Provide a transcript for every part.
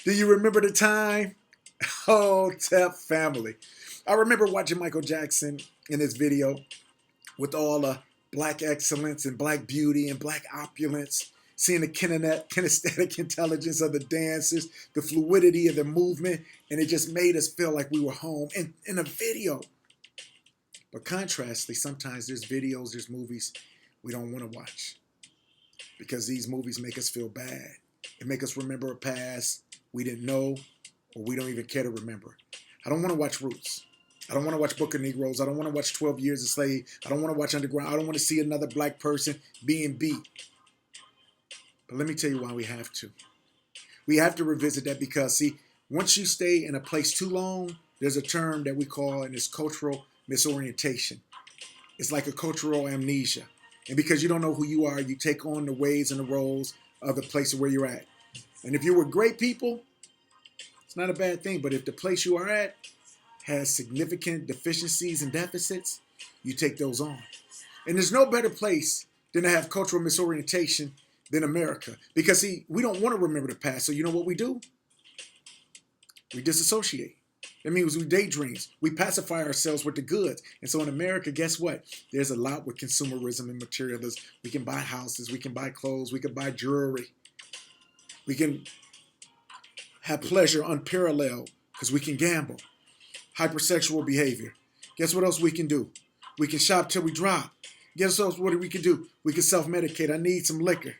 Do you remember the time? Oh, Tep family. I remember watching Michael Jackson in his video with all the black excellence and black beauty and black opulence, seeing the kinesthetic intelligence of the dancers, the fluidity of the movement, and it just made us feel like we were home in a video. But contrastly, sometimes there's videos, there's movies we don't want to watch because these movies make us feel bad. It make us remember a past we didn't know or we don't even care to remember. I don't want to watch Roots. I don't want to watch Book of Negroes. I don't want to watch 12 Years a Slave. I don't want to watch Underground. I don't want to see another black person being beat. But let me tell you why we have to. We have to revisit that because, see, once you stay in a place too long, there's a term that we call, and it's cultural misorientation. It's like a cultural amnesia. And because you don't know who you are, you take on the ways and the roles of the place where you're at. And if you're with great people, it's not a bad thing. But if the place you are at has significant deficiencies and deficits, you take those on. And there's no better place than to have cultural misorientation than America. Because, see, we don't want to remember the past. So you know what we do? We disassociate. That means we daydream. We pacify ourselves with the goods. And so in America, guess what? There's a lot with consumerism and materialism. We can buy houses. We can buy clothes. We can buy jewelry. We can have pleasure unparalleled because we can gamble. Hypersexual behavior. Guess what else we can do? We can shop till we drop. Guess what we can do? We can self-medicate. I need some liquor.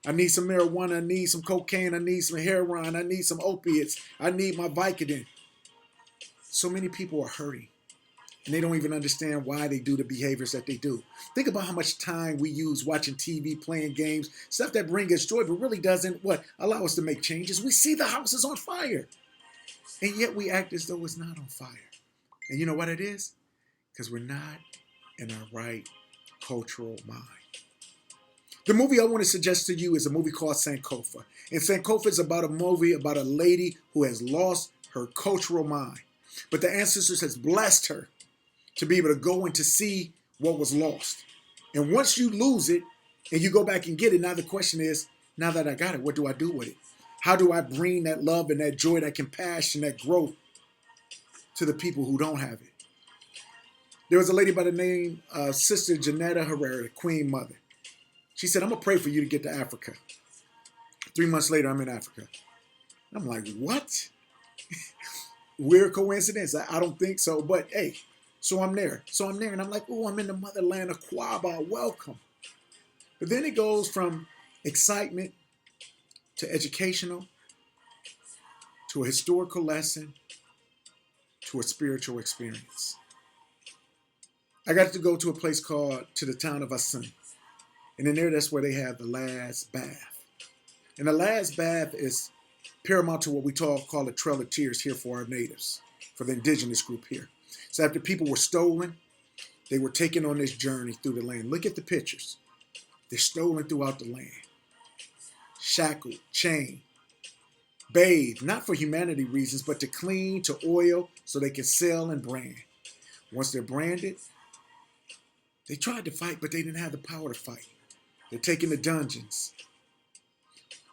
I need some marijuana. I need some cocaine. I need some heroin. I need some opiates. I need my Vicodin. So many people are hurting, and they don't even understand why they do the behaviors that they do. Think about how much time we use watching TV, playing games, stuff that brings us joy, but really doesn't allow us to make changes. We see the house is on fire, and yet we act as though it's not on fire. And you know what it is? Because we're not in our right cultural mind. The movie I want to suggest to you is a movie called Sankofa. And Sankofa is about a movie about a lady who has lost her cultural mind. But the ancestors has blessed her to be able to go and to see what was lost. And once you lose it and you go back and get it, now the question is, now that I got it, what do I do with it? How do I bring that love and that joy, that compassion, that growth to the people who don't have it? There was a lady by the name of Sister Janetta Herrera, the Queen Mother. She said, I'm going to pray for you to get to Africa. 3 months later, I'm in Africa. I'm like, what? Weird coincidence? I don't think so. But hey, so I'm there. And I'm like, oh, I'm in the motherland of Quaba. Welcome. But then it goes from excitement to educational to a historical lesson to a spiritual experience. I got to go to a place called, to the town of Asun. And in there, that's where they have the last bath. And the last bath is paramount to what we call the Trail of Tears here for our natives, for the indigenous group here. So after people were stolen, they were taken on this journey through the land. Look at the pictures. They're stolen throughout the land. Shackled, chained, bathed, not for humanity reasons, but to clean, to oil, so they can sell and brand. Once they're branded, they tried to fight, but they didn't have the power to fight. They're taken to dungeons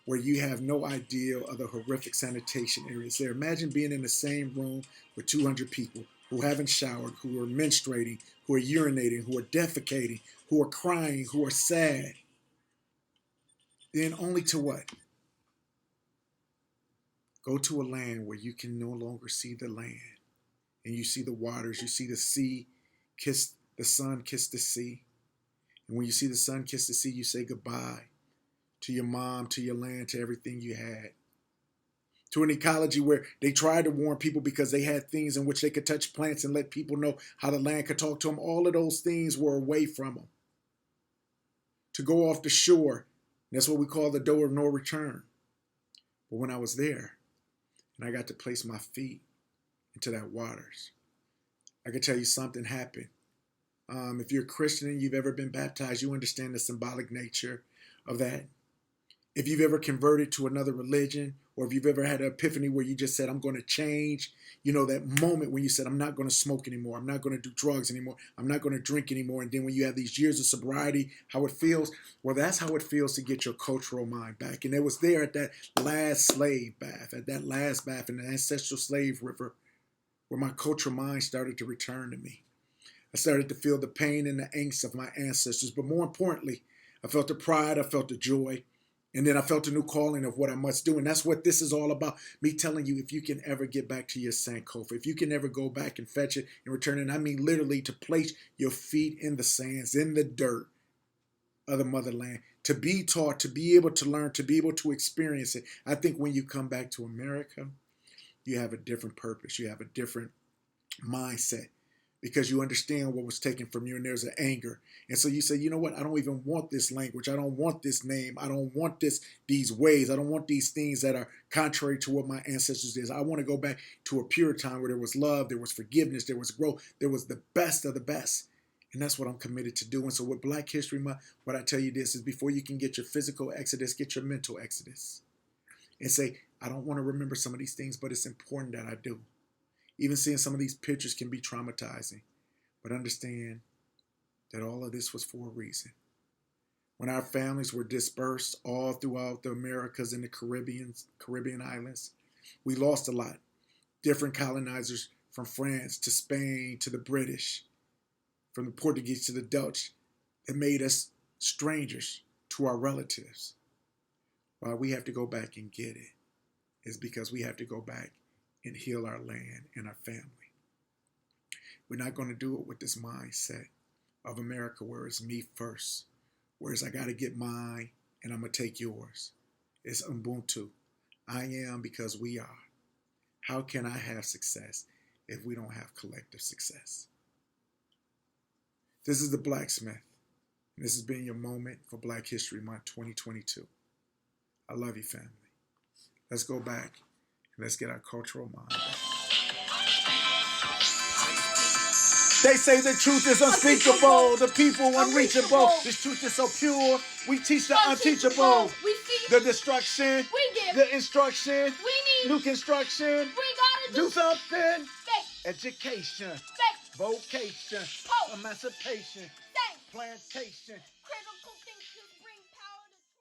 where you have no idea of the horrific sanitation areas there. Imagine being in the same room with 200 people who haven't showered, who are menstruating, who are urinating, who are defecating, who are crying, who are sad. Then only to what? Go to a land where you can no longer see the land. And you see the waters, you see the sea, kiss the sun, kiss the sea. And when you see the sun kiss the sea, you say goodbye to your mom, to your land, to everything you had. To an ecology where they tried to warn people because they had things in which they could touch plants and let people know how the land could talk to them. All of those things were away from them. To go off the shore, that's what we call the door of no return. But when I was there and I got to place my feet into that waters, I could tell you something happened. If you're a Christian and you've ever been baptized, you understand the symbolic nature of that. If you've ever converted to another religion or if you've ever had an epiphany where you just said, I'm going to change, you know, that moment when you said, I'm not going to smoke anymore, I'm not going to do drugs anymore, I'm not going to drink anymore, and then when you have these years of sobriety, how it feels, well, that's how it feels to get your cultural mind back. And it was there at that last slave bath, at that last bath in the ancestral slave river, where my cultural mind started to return to me. I started to feel the pain and the angst of my ancestors, but more importantly, I felt the pride, I felt the joy, and then I felt a new calling of what I must do. And that's what this is all about. Me telling you, if you can ever get back to your Sankofa, if you can ever go back and fetch it and return it, I mean literally to place your feet in the sands, in the dirt of the motherland, to be taught, to be able to learn, to be able to experience it. I think when you come back to America, you have a different purpose. You have a different mindset, because you understand what was taken from you, and there's an anger. And so you say, you know what, I don't even want this language, I don't want this name, I don't want these ways, I don't want these things that are contrary to what my ancestors did. I want to go back to a pure time where there was love, there was forgiveness, there was growth, there was the best of the best. And that's what I'm committed to doing. So with Black History Month, what I tell you this is, before you can get your physical exodus, get your mental exodus. And say, I don't want to remember some of these things, but it's important that I do. Even seeing some of these pictures can be traumatizing. But understand that all of this was for a reason. When our families were dispersed all throughout the Americas and the Caribbean islands, we lost a lot. Different colonizers, from France to Spain to the British, from the Portuguese to the Dutch, that made us strangers to our relatives. Why we have to go back and get it is because we have to go back and heal our land and our family. We're not going to do it with this mindset of America where it's me first, whereas I got to get mine and I'm going to take yours. It's Ubuntu. I am because we are. How can I have success if we don't have collective success? This is the Blacksmith, and this has been your moment for Black History Month 2022. I love you, family. Let's go back and let's get our cultural mind back. They say the truth is unspeakable, the people unreachable. This truth is so pure, we teach the unteachable. We see The destruction, we give the instruction, we need new construction, we gotta do something. Faith, Education, faith, vocation, hope, emancipation, faith, plantation. critical